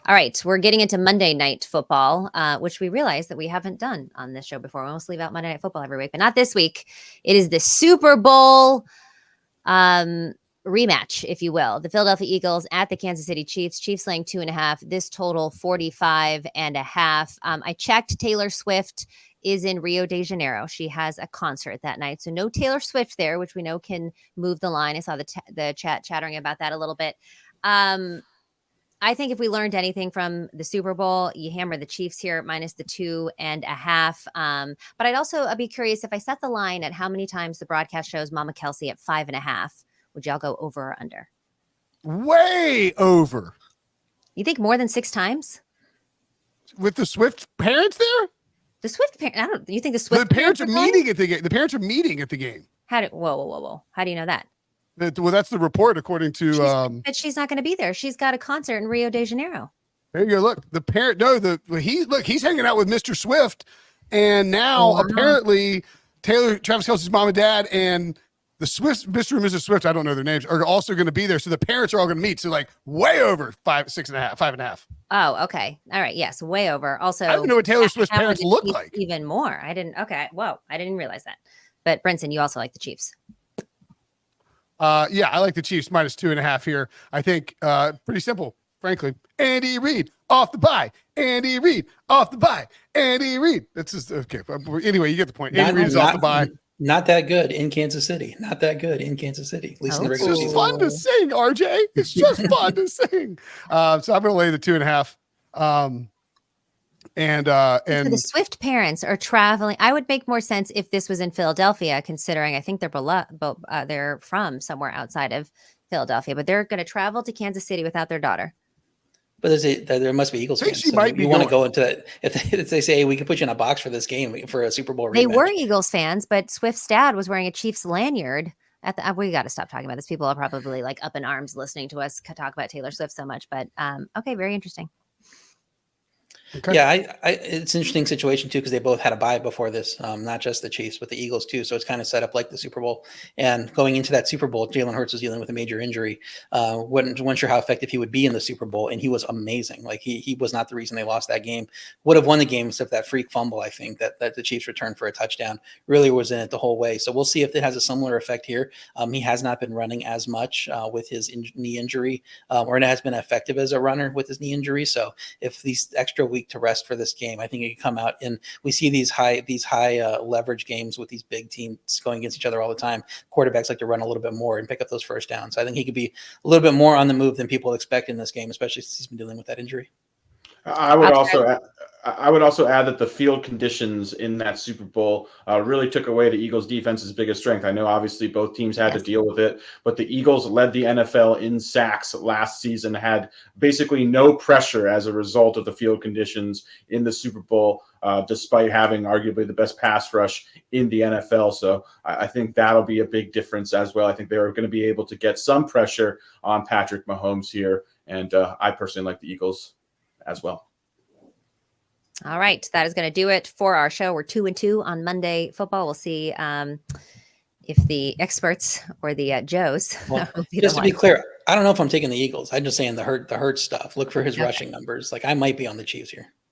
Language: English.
All right, we're getting into Monday Night Football, which we realize that we haven't done on this show before. We almost leave out Monday Night Football every week, but not this week. It is the Super Bowl rematch, if you will. The Philadelphia Eagles at the Kansas City Chiefs. Chiefs laying 2.5. This total 45.5. I checked. Taylor Swift is in Rio de Janeiro. She has a concert that night, so no Taylor Swift there, which we know can move the line. I saw the chat chattering about that a little bit. I think if we learned anything from the Super Bowl, you hammer the Chiefs here minus the 2.5. But I'd be curious if I set the line at how many times the broadcast shows Mama Kelsey at 5.5. Would y'all go over or under? Way over. You think more than 6 times? With the Swift parents there? The Swift parents? You think the Swift parents are meeting at the game? The parents are meeting at the game. Whoa. How do you know that? Well, that's the report according to. But she's not going to be there. She's got a concert in Rio de Janeiro. There you go. Look, the parent. No, he's hanging out with Mr. Swift, and now apparently Travis Kelce's mom and dad and the Swift, Mr. and Mrs. Swift, I don't know their names, are also going to be there. So the parents are all going to meet. So like way over 5.5. Oh, okay. All right. Yes, way over. Also, I don't know what Taylor Swift's parents look like. Even more. I didn't. Okay. Whoa. I didn't realize that. But Brinson, you also like the Chiefs. Yeah, I like the Chiefs minus 2.5 here. I think pretty simple, frankly. Andy Reid off the bye. Andy Reid off the bye. Andy Reid. That's just okay. Anyway, you get the point. Andy Reid is off the bye. Not that good in Kansas City. Not that good in Kansas City. At least in the regular season. It's just fun to sing, RJ. It's just fun to sing. So I'm going to lay the 2.5. And the Swift parents are traveling. I would make more sense if this was in Philadelphia, considering I think they're from somewhere outside of Philadelphia, but they're going to travel to Kansas City without their daughter. But there must be Eagles fans. She might be. You want to go into that if they say, hey, we can put you in a box for this game for a Super Bowl rematch. They were Eagles fans, but Swift's dad was wearing a Chiefs lanyard. We got to stop talking about this. People are probably like up in arms listening to us talk about Taylor Swift so much. But okay, very interesting. Okay. Yeah, it's an interesting situation too because they both had a bye before this, not just the Chiefs, but the Eagles too. So it's kind of set up like the Super Bowl. And going into that Super Bowl, Jalen Hurts was dealing with a major injury. wasn't sure how effective he would be in the Super Bowl, and he was amazing. Like he was not the reason they lost that game. Would have won the game except that freak fumble. I think that the Chiefs returned for a touchdown really was in it the whole way. So we'll see if it has a similar effect here. He has not been running as much with his knee injury, or has been effective as a runner with his knee injury. So if these extra week to rest for this game, I think it can come out, and we see these high leverage games with these big teams going against each other all the time. Quarterbacks like to run a little bit more and pick up those first downs. So I think he could be a little bit more on the move than people expect in this game, especially since he's been dealing with that injury. I would also add that the field conditions in that Super Bowl really took away the Eagles' defense's biggest strength. I know obviously both teams had to deal with it, but the Eagles led the NFL in sacks last season, had basically no pressure as a result of the field conditions in the Super Bowl, despite having arguably the best pass rush in the NFL. So I think that'll be a big difference as well. I think they're going to be able to get some pressure on Patrick Mahomes here, and I personally like the Eagles as well. All right. That is going to do it for our show. We're 2-2 on Monday football. We'll see if the experts or the Joes. Well, just to be clear, I don't know if I'm taking the Eagles. I'm just saying the hurt stuff. Look for his rushing numbers. Like I might be on the Chiefs here.